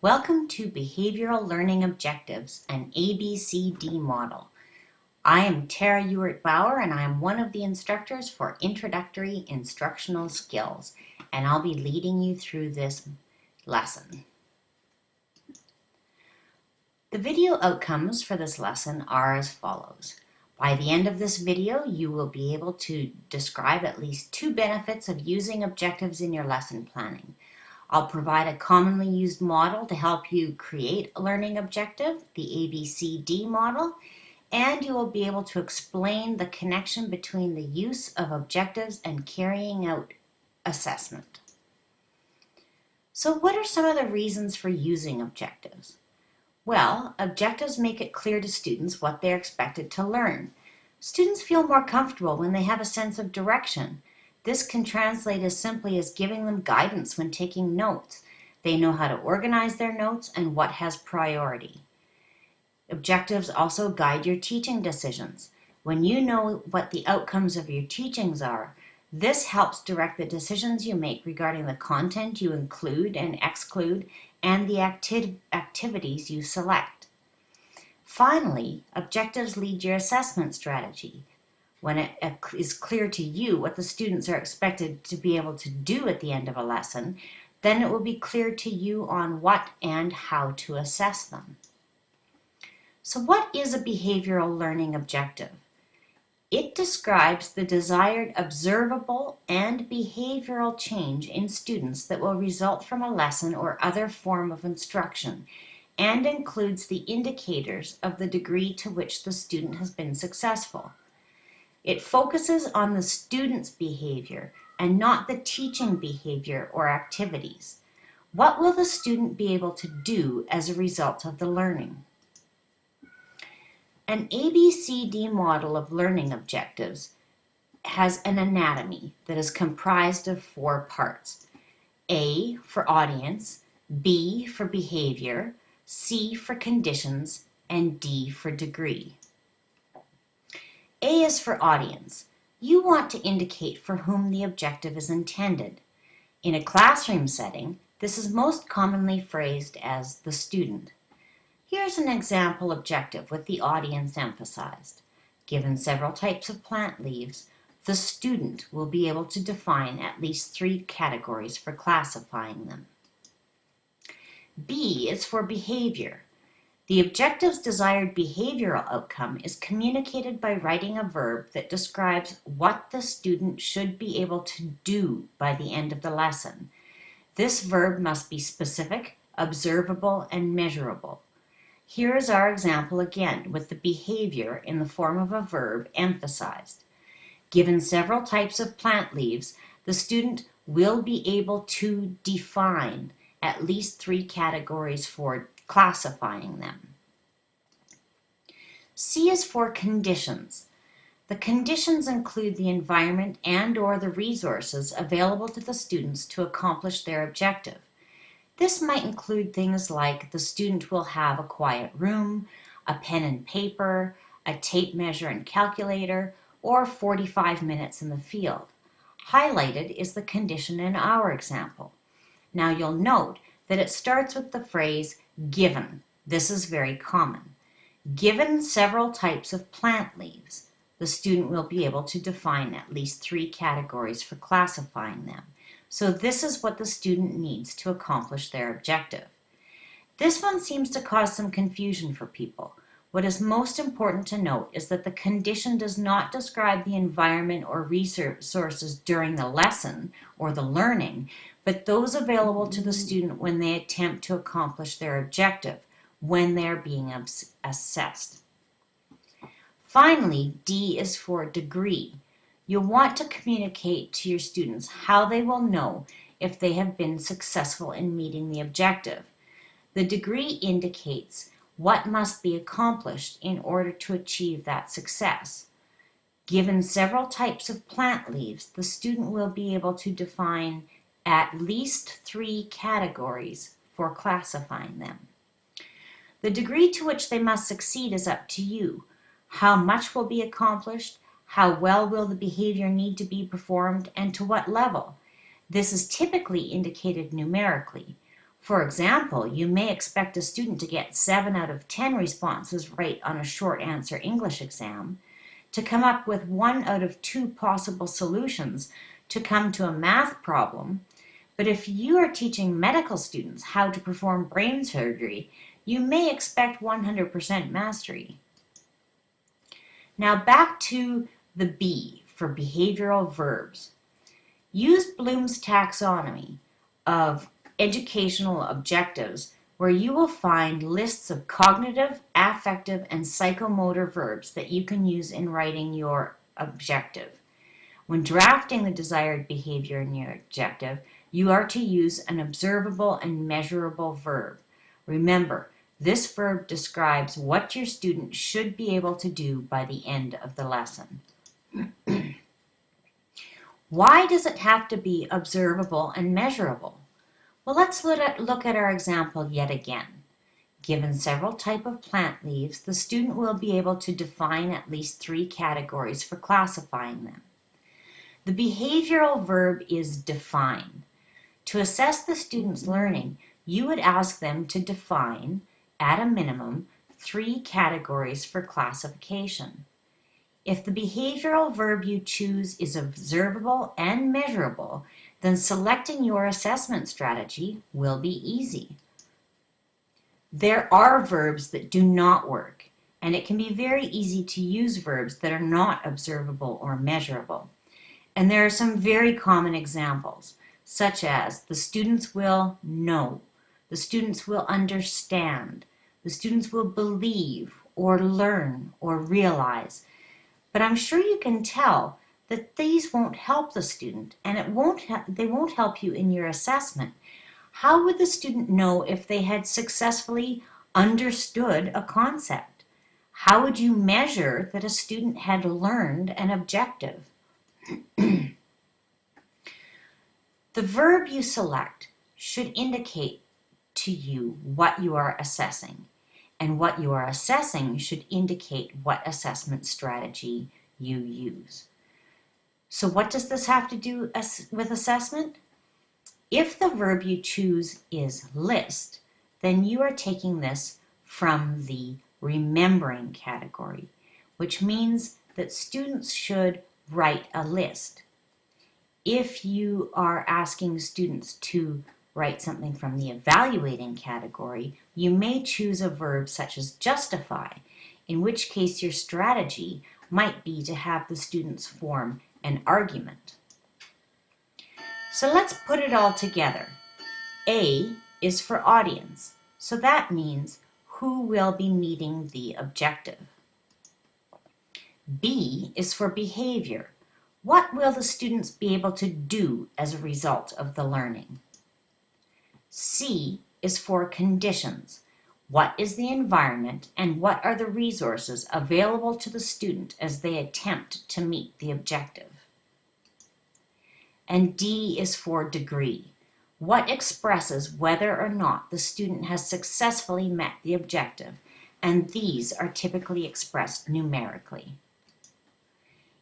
Welcome to Behavioral Learning Objectives, an ABCD model. I am Tereigh Ewert-Bauer and I am one of the instructors for Introductory Instructional Skills, and I'll be leading you through this lesson. The video outcomes for this lesson are as follows. By the end of this video, you will be able to describe at least 2 benefits of using objectives in your lesson planning. I'll provide a commonly used model to help you create a learning objective, the ABCD model, and you will be able to explain the connection between the use of objectives and carrying out assessment. So what are some of the reasons for using objectives? Well, objectives make it clear to students what they're expected to learn. Students feel more comfortable when they have a sense of direction. This can translate as simply as giving them guidance when taking notes. They know how to organize their notes and what has priority. Objectives also guide your teaching decisions. When you know what the outcomes of your teachings are, this helps direct the decisions you make regarding the content you include and exclude and the activities you select. Finally, objectives lead your assessment strategy. When it is clear to you what the students are expected to be able to do at the end of a lesson, then it will be clear to you on what and how to assess them. So what is a behavioral learning objective? It describes the desired observable and behavioral change in students that will result from a lesson or other form of instruction, and includes the indicators of the degree to which the student has been successful. It focuses on the student's behavior and not the teaching behavior or activities. What will the student be able to do as a result of the learning? An ABCD model of learning objectives has an anatomy that is comprised of 4 parts. A for audience, B for behavior, C for conditions, and D for degree. A is for audience. You want to indicate for whom the objective is intended. In a classroom setting, this is most commonly phrased as the student. Here's an example objective with the audience emphasized. Given several types of plant leaves, the student will be able to define at least 3 categories for classifying them. B is for behavior. The objective's desired behavioral outcome is communicated by writing a verb that describes what the student should be able to do by the end of the lesson. This verb must be specific, observable, and measurable. Here is our example again with the behavior in the form of a verb emphasized. Given several types of plant leaves, the student will be able to define at least 3 categories for classifying them. C is for conditions. The conditions include the environment and/or the resources available to the students to accomplish their objective. This might include things like the student will have a quiet room, a pen and paper, a tape measure and calculator, or 45 minutes in the field. Highlighted is the condition in our example. Now you'll note that it starts with the phrase given. This is very common. Given several types of plant leaves, the student will be able to define at least 3 categories for classifying them. So this is what the student needs to accomplish their objective. This one seems to cause some confusion for people. What is most important to note is that the condition does not describe the environment or resources during the lesson or the learning, but those available to the student when they attempt to accomplish their objective, when they're being assessed. Finally, D is for degree. You'll want to communicate to your students how they will know if they have been successful in meeting the objective. The degree indicates what must be accomplished in order to achieve that success. Given several types of plant leaves, the student will be able to define at least 3 categories for classifying them. The degree to which they must succeed is up to you. How much will be accomplished? How well will the behavior need to be performed, and to what level? This is typically indicated numerically. For example, you may expect a student to get 7 out of 10 responses right on a short answer English exam, to come up with 1 out of 2 possible solutions to come to a math problem. But if you are teaching medical students how to perform brain surgery, you may expect 100% mastery. Now back to the B for behavioral verbs. Use Bloom's taxonomy of educational objectives, where you will find lists of cognitive, affective, and psychomotor verbs that you can use in writing your objective. When drafting the desired behavior in your objective, you are to use an observable and measurable verb. Remember, this verb describes what your student should be able to do by the end of the lesson. Why does it have to be observable and measurable? Well, let's look at our example yet again. Given several types of plant leaves, the student will be able to define at least 3 categories for classifying them. The behavioral verb is define. To assess the student's learning, you would ask them to define, at a minimum, 3 categories for classification. If the behavioral verb you choose is observable and measurable, then selecting your assessment strategy will be easy. There are verbs that do not work, and it can be very easy to use verbs that are not observable or measurable. And there are some very common examples, such as the students will know, the students will understand, the students will believe or learn or realize. But I'm sure you can tell that these won't help the student, and they won't help you in your assessment. How would the student know if they had successfully understood a concept? How would you measure that a student had learned an objective? The verb you select should indicate to you what you are assessing, and what you are assessing should indicate what assessment strategy you use. So what does this have to do with assessment? If the verb you choose is list, then you are taking this from the remembering category, which means that students should write a list. If you are asking students to write something from the evaluating category, you may choose a verb such as justify, in which case your strategy might be to have the students form an argument. So let's put it all together. A is for audience, so that means who will be meeting the objective. B is for behavior. What will the students be able to do as a result of the learning? C is for conditions. What is the environment and what are the resources available to the student as they attempt to meet the objective? And D is for degree. What expresses whether or not the student has successfully met the objective, and these are typically expressed numerically.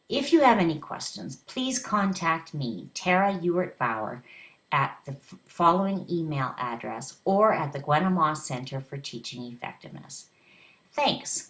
If you have any questions, please contact me, Tereigh Ewert-Bauer, at the following email address or at the Gwen Moss Center for Teaching Effectiveness. Thanks.